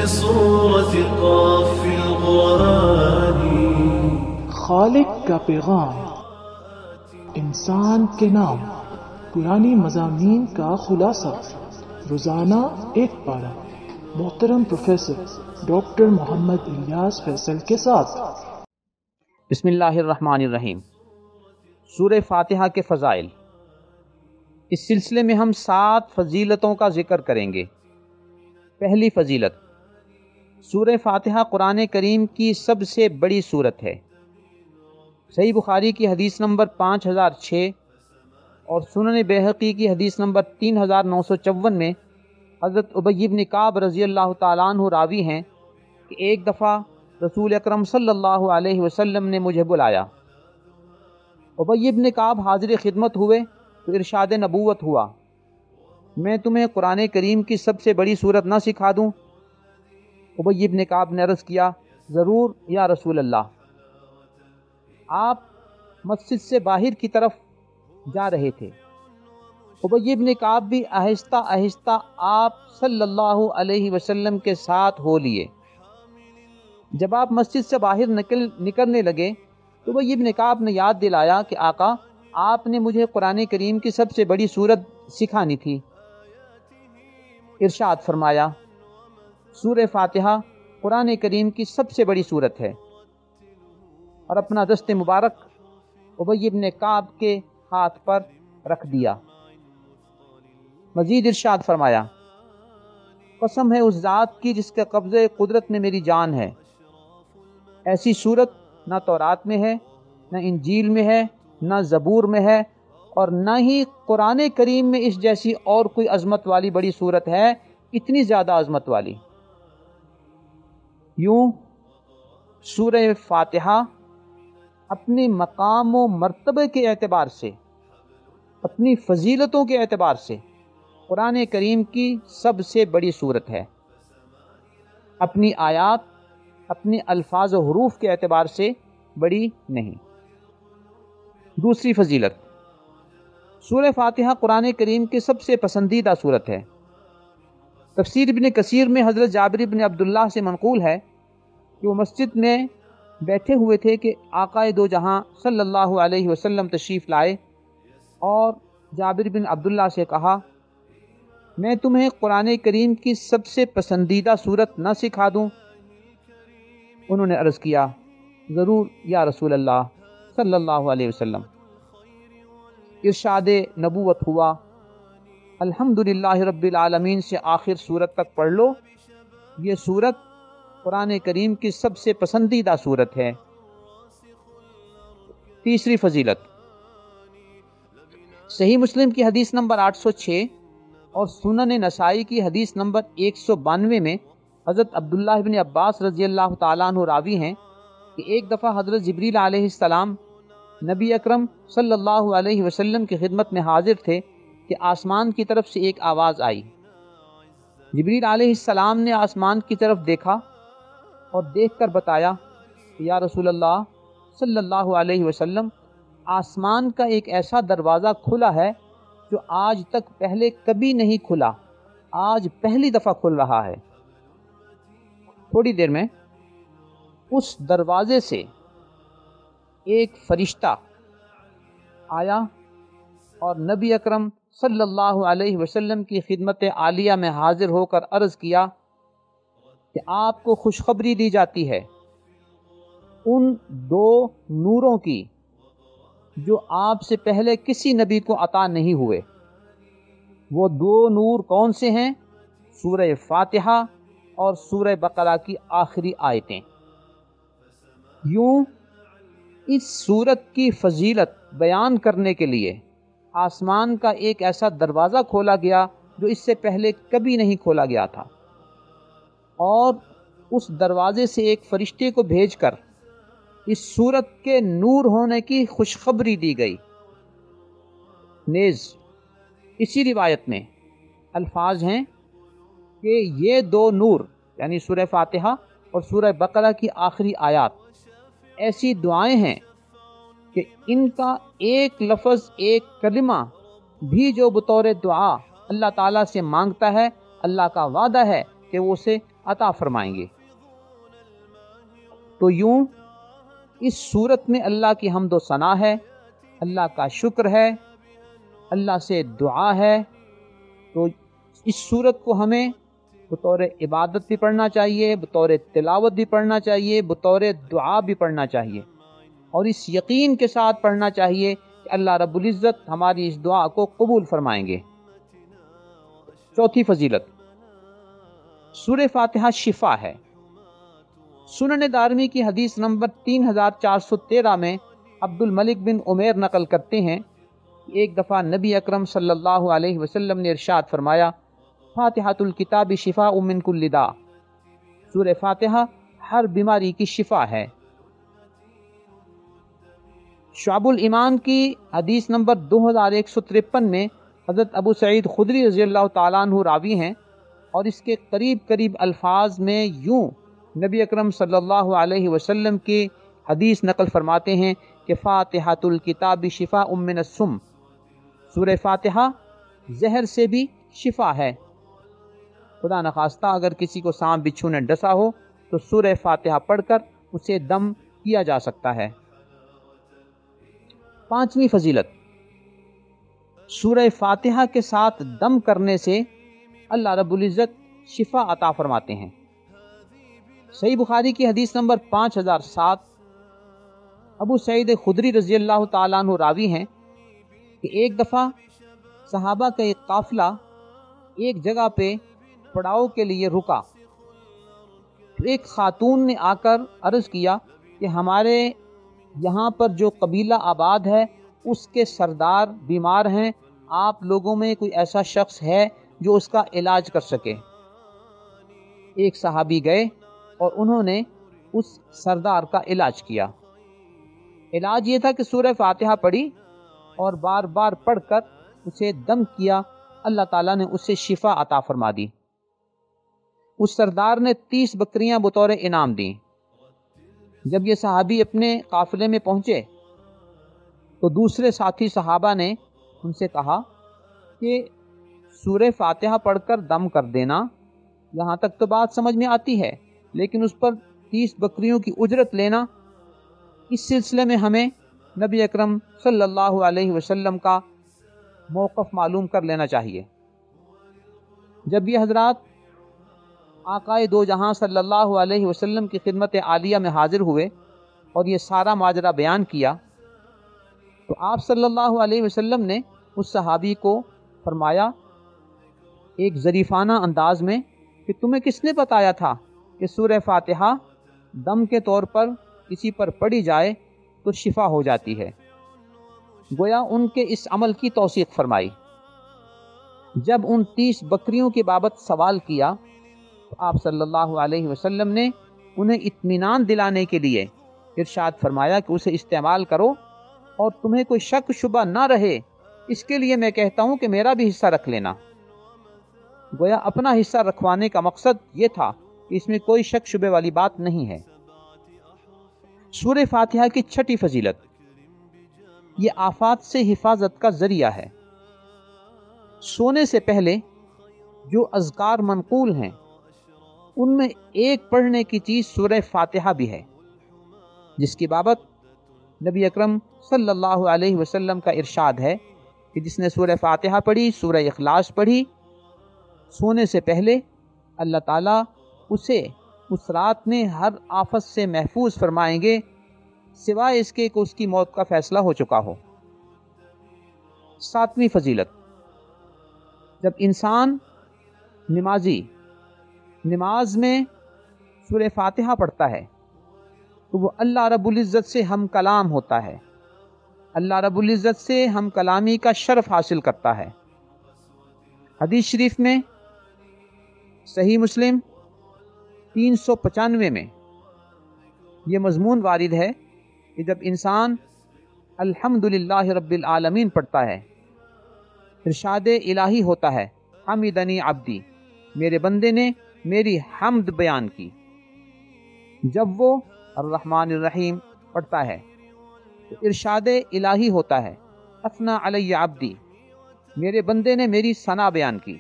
بصورة قاف في القرآن. خالق کا پیغام، انسان کے نام، پرانی مضامین کا خلاصہ، روزانہ ایک پارہ، محترم پروفیسر ڈاکٹر محمد الیاس فیصل کے ساتھ۔ بسم اللہ الرحمن الرحیم۔ سورہ فاتحہ کے فضائل۔ اس سلسلے میں ہم 7 فضیلتوں کا ذکر کریں گے۔ پہلی فضیلت، سورہ فاتحہ قرآن کریم کی سب سے بڑی سورت ہے۔ صحیح بخاری کی حدیث نمبر 5006 اور سنن بیہقی کی حدیث نمبر 3954 میں حضرت ابی بن کعب رضی اللہ تعالیٰ عنہ راوی ہیں کہ ایک دفعہ رسول اکرم صلی اللہ علیہ وسلم نے مجھے بلایا۔ ابی بن کعب حاضر خدمت ہوئے تو ارشاد نبوت ہوا، میں تمہیں قرآن کریم کی سب سے بڑی سورت نہ سکھا دوں؟ ابی بن کعب نے عرض کیا، ضرور یا رسول اللہ۔ آپ مسجد سے باہر کی طرف جا رہے تھے۔ ابی بن کعب بھی آہستہ آہستہ آپ صلی اللہ علیہ وسلم کے ساتھ ہو لیے۔ جب آپ مسجد سے باہر نکلنے لگے تو ابی بن کعب نے یاد دلایا کہ آقا، آپ نے مجھے قرآن کریم کی سب سے بڑی سورت سکھانی تھی۔ ارشاد فرمایا، سورہ فاتحہ قرآن کریم کی سب سے بڑی سورت ہے، اور اپنا دست مبارک ابی بن کعب کے ہاتھ پر رکھ دیا۔ مزید ارشاد فرمایا، قسم ہے اس ذات کی جس کے قبضے قدرت میں میری جان ہے، ایسی سورت نہ تورات میں ہے، نہ انجیل میں ہے، نہ زبور میں ہے، اور نہ ہی قرآن کریم میں اس جیسی اور کوئی عظمت والی بڑی سورت ہے، اتنی زیادہ عظمت والی۔ یوں سورہ فاتحہ اپنے مقام و مرتبے کے اعتبار سے، اپنی فضیلتوں کے اعتبار سے قرآن کریم کی سب سے بڑی سورت ہے۔ اپنی آیات، اپنے الفاظ و حروف کے اعتبار سے بڑی نہیں۔ دوسری فضیلت، سورہ فاتحہ قرآن کریم کی سب سے پسندیدہ سورت ہے۔ تفسیر ابن کثیر میں حضرت جابر بن عبداللہ سے منقول ہے کہ وہ مسجد میں بیٹھے ہوئے تھے کہ آقا دو جہاں صلی اللہ علیہ وسلم تشریف لائے، اور جابر بن عبداللہ سے کہا، میں تمہیں قرآن کریم کی سب سے پسندیدہ سورت نہ سکھا دوں؟ انہوں نے عرض کیا، ضرور یا رسول اللہ صلی اللہ علیہ وسلم۔ ارشاد نبوت ہوا، الحمدللہ رب العالمین سے آخر سورت تک پڑھ لو، یہ سورت قرآن کریم کی سب سے پسندیدہ سورت ہے۔ تیسری فضیلت، صحیح مسلم کی حدیث نمبر 806 اور سنن نسائی کی حدیث نمبر 192 میں حضرت عبداللہ بن عباس رضی اللہ تعالیٰ عنہ راوی ہیں کہ ایک دفعہ حضرت جبریل علیہ السلام نبی اکرم صلی اللہ علیہ وسلم کی خدمت میں حاضر تھے کہ آسمان کی طرف سے ایک آواز آئی۔ جبریل علیہ السلام نے آسمان کی طرف دیکھا اور دیکھ کر بتایا کہ یا رسول اللہ صلی اللہ علیہ وسلم، آسمان کا ایک ایسا دروازہ کھلا ہے جو آج تک پہلے کبھی نہیں کھلا، آج پہلی دفعہ کھل رہا ہے۔ تھوڑی دیر میں اس دروازے سے ایک فرشتہ آیا اور نبی اکرم صلی اللہ علیہ وسلم کی خدمت عالیہ میں حاضر ہو کر عرض کیا کہ آپ کو خوشخبری دی جاتی ہے ان 2 نوروں کی جو آپ سے پہلے کسی نبی کو عطا نہیں ہوئے۔ وہ 2 نور کون سے ہیں؟ سورہ فاتحہ اور سورہ بقرہ کی آخری آیتیں۔ یوں اس سورت کی فضیلت بیان کرنے کے لیے آسمان کا ایک ایسا دروازہ کھولا گیا جو اس سے پہلے کبھی نہیں کھولا گیا تھا، اور اس دروازے سے ایک فرشتے کو بھیج کر اس سورت کے نور ہونے کی خوشخبری دی گئی۔ نیز اسی روایت میں الفاظ ہیں کہ یہ 2 نور یعنی سورہ فاتحہ اور سورہ بقرہ کی آخری آیات ایسی دعائیں ہیں کہ ان کا ایک لفظ، ایک کلمہ بھی جو بطور دعا اللہ تعالیٰ سے مانگتا ہے، اللہ کا وعدہ ہے کہ وہ اسے عطا فرمائیں گے۔ تو یوں اس صورت میں اللہ کی حمد و ثنا ہے، اللہ کا شکر ہے، اللہ سے دعا ہے۔ تو اس صورت کو ہمیں بطور عبادت بھی پڑھنا چاہیے، بطور تلاوت بھی پڑھنا چاہیے، بطور دعا بھی پڑھنا چاہیے، اور اس یقین کے ساتھ پڑھنا چاہیے کہ اللہ رب العزت ہماری اس دعا کو قبول فرمائیں گے۔ چوتھی فضیلت، سورہ فاتحہ شفا ہے۔ سنن دارمی کی حدیث نمبر 3413 میں عبد الملک بن عمیر نقل کرتے ہیں کہ ایک دفعہ نبی اکرم صلی اللہ علیہ وسلم نے ارشاد فرمایا، فاتحۃ الکتاب شفاء من کل داء، سورہ فاتحہ ہر بیماری کی شفا ہے۔ شعب الایمان کی حدیث نمبر 2153 میں حضرت ابو سعید خدری رضی اللہ تعالیٰ عنہ راوی ہیں، اور اس کے قریب الفاظ میں یوں نبی اکرم صلی اللہ علیہ وسلم کی حدیث نقل فرماتے ہیں کہ فاتحۃ الکتاب شفاء من السم، سورہ فاتحہ زہر سے بھی شفا ہے۔ خدا نخواستہ اگر کسی کو سانپ بچھو نے ڈسا ہو تو سورہ فاتحہ پڑھ کر اسے دم کیا جا سکتا ہے۔ پانچویں فضیلت، سورہ فاتحہ کے ساتھ دم کرنے سے اللہ رب العزت شفا عطا فرماتے ہیں۔ صحیح بخاری کی حدیث نمبر 5007، ابو سعید خدری رضی اللہ تعالیٰ عنہ راوی ہیں کہ ایک دفعہ صحابہ کا ایک قافلہ ایک جگہ پہ پڑاؤ کے لیے رکا، تو ایک خاتون نے آ کر عرض کیا کہ ہمارے یہاں پر جو قبیلہ آباد ہے اس کے سردار بیمار ہیں، آپ لوگوں میں کوئی ایسا شخص ہے جو اس کا علاج کر سکے؟ ایک صحابی گئے اور انہوں نے اس سردار کا علاج کیا۔ علاج یہ تھا کہ سورہ فاتحہ پڑھی اور بار بار پڑھ کر اسے دم کیا، اللہ تعالیٰ نے اسے شفا عطا فرما دی۔ اس سردار نے 30 بکریاں بطور انعام دیں۔ جب یہ صحابی اپنے قافلے میں پہنچے تو دوسرے ساتھی صحابہ نے ان سے کہا کہ سورہ فاتحہ پڑھ کر دم کر دینا، یہاں تک تو بات سمجھ میں آتی ہے، لیکن اس پر 30 بکریوں کی اجرت لینا، اس سلسلے میں ہمیں نبی اکرم صلی اللہ علیہ وسلم کا موقف معلوم کر لینا چاہیے۔ جب یہ حضرات آقائے دو جہاں صلی اللہ علیہ وسلم کی خدمت عالیہ میں حاضر ہوئے اور یہ سارا ماجرا بیان کیا، تو آپ صلی اللہ علیہ وسلم نے اس صحابی کو فرمایا ایک ظریفانہ انداز میں کہ تمہیں کس نے بتایا تھا کہ سورہ فاتحہ دم کے طور پر کسی پر پڑھی جائے تو شفا ہو جاتی ہے؟ گویا ان کے اس عمل کی توثیق فرمائی۔ جب ان 30 بکریوں کی بابت سوال کیا تو آپ صلی اللہ علیہ وسلم نے انہیں اطمینان دلانے کے لیے ارشاد فرمایا کہ اسے استعمال کرو اور تمہیں کوئی شک شبہ نہ رہے، اس کے لیے میں کہتا ہوں کہ میرا بھی حصہ رکھ لینا۔ گویا اپنا حصہ رکھوانے کا مقصد یہ تھا کہ اس میں کوئی شک شبے والی بات نہیں ہے۔ سورہ فاتحہ کی چھٹی فضیلت، یہ آفات سے حفاظت کا ذریعہ ہے۔ سونے سے پہلے جو اذکار منقول ہیں ان میں ایک پڑھنے کی چیز سورہ فاتحہ بھی ہے، جس کی بابت نبی اکرم صلی اللہ علیہ وسلم کا ارشاد ہے کہ جس نے سورہ فاتحہ پڑھی، سورہ اخلاص پڑھی، سونے سے پہلے اللہ تعالیٰ اسے اس رات میں ہر آفت سے محفوظ فرمائیں گے، سوائے اس کے کہ اس کی موت کا فیصلہ ہو چکا ہو۔ ساتویں فضیلت، جب انسان نمازی نماز میں سورہ فاتحہ پڑھتا ہے تو وہ اللہ رب العزت سے ہم کلام ہوتا ہے، اللہ رب العزت سے ہم کلامی کا شرف حاصل کرتا ہے۔ حدیث شریف میں صحیح مسلم 395 میں یہ مضمون وارد ہے کہ جب انسان الحمدللہ رب العالمین پڑھتا ہے، ارشاد الہی ہوتا ہے حمدنی عبدی، میرے بندے نے میری حمد بیان کی۔ جب وہ الرحمن الرحیم پڑھتا ہے تو ارشاد الہی ہوتا ہے اثنا علی عبدی، میرے بندے نے میری ثنا بیان کی۔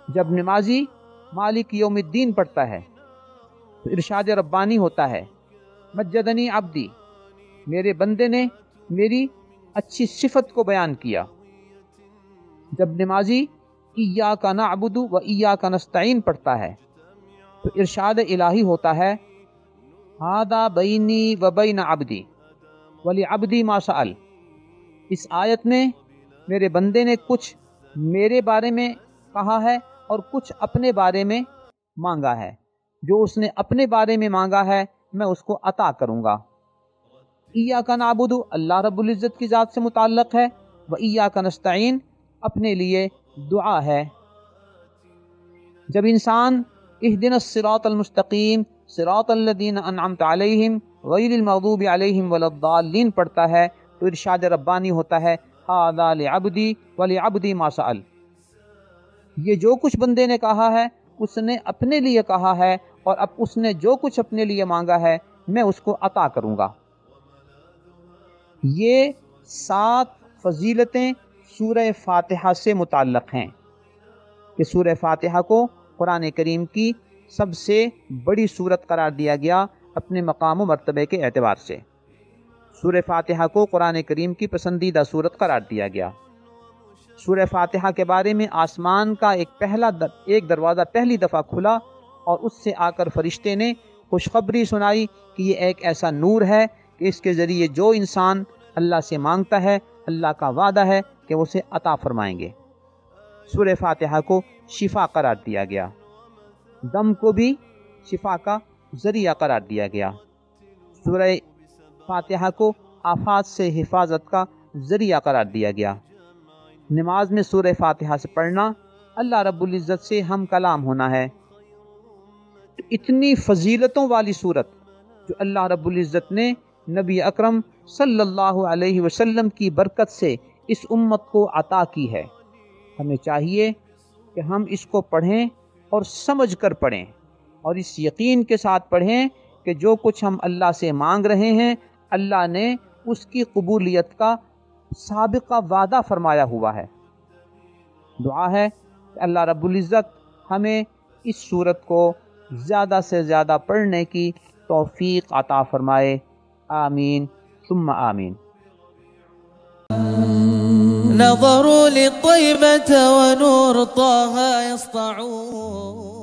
جب نمازی مالک یوم الدین پڑھتا ہے تو ارشاد ربانی ہوتا ہے مجدنی عبدی، میرے بندے نے میری اچھی صفت کو بیان کیا۔ جب نمازی ایاک نعبد و ایاک نستعین پڑھتا ہے تو ارشاد الہی ہوتا ہے ھذا بینی و بین عبدی ولعبدی ما سأل۔ اس آیت میں میرے بندے نے کچھ میرے بارے میں کہا ہے اور کچھ اپنے بارے میں مانگا ہے، جو اس نے اپنے بارے میں مانگا ہے میں اس کو عطا کروں گا۔ ایاک نعبد اللہ رب العزت کی ذات سے متعلق ہے، و ایاک نستعین اپنے لیے دعا ہے۔ جب انسان اہدنا الصراط المستقیم صراط الذین انعمت علیہم غیر المغضوب علیہم ولا الضالین پڑھتا ہے تو ارشاد ربانی ہوتا ہے ھذا لعبدی ولعبدی ما سأل۔ یہ جو کچھ بندے نے کہا ہے اس نے اپنے لیے کہا ہے، اور اب اس نے جو کچھ اپنے لیے مانگا ہے میں اس کو عطا کروں گا۔ یہ 7 فضیلتیں سورہ فاتحہ سے متعلق ہیں کہ سورہ فاتحہ کو قرآن کریم کی سب سے بڑی سورت قرار دیا گیا اپنے مقام و مرتبے کے اعتبار سے۔ سورہ فاتحہ کو قرآن کریم کی پسندیدہ سورت قرار دیا گیا۔ سورہ فاتحہ کے بارے میں آسمان کا ایک دروازہ پہلی دفعہ کھلا اور اس سے آ کر فرشتے نے خوشخبری سنائی کہ یہ ایک ایسا نور ہے کہ اس کے ذریعے جو انسان اللہ سے مانگتا ہے اللہ کا وعدہ ہے کہ وہ اسے عطا فرمائیں گے۔ سورہ فاتحہ کو شفا قرار دیا گیا، دم کو بھی شفا کا ذریعہ قرار دیا گیا۔ سورہ فاتحہ کو آفات سے حفاظت کا ذریعہ قرار دیا گیا۔ نماز میں سورہ فاتحہ سے پڑھنا اللہ رب العزت سے ہم کلام ہونا ہے۔ اتنی فضیلتوں والی سورت جو اللہ رب العزت نے نبی اکرم صلی اللہ علیہ وسلم کی برکت سے اس امت کو عطا کی ہے، ہمیں چاہیے کہ ہم اس کو پڑھیں اور سمجھ کر پڑھیں، اور اس یقین کے ساتھ پڑھیں کہ جو کچھ ہم اللہ سے مانگ رہے ہیں اللہ نے اس کی قبولیت کا سابقہ وعدہ فرمایا ہوا ہے۔ دعا ہے کہ اللہ رب العزت ہمیں اس سورت کو زیادہ سے زیادہ پڑھنے کی توفیق عطا فرمائے، آمین ثم آمین۔ نظروا للطيبة ونور طه يسطعون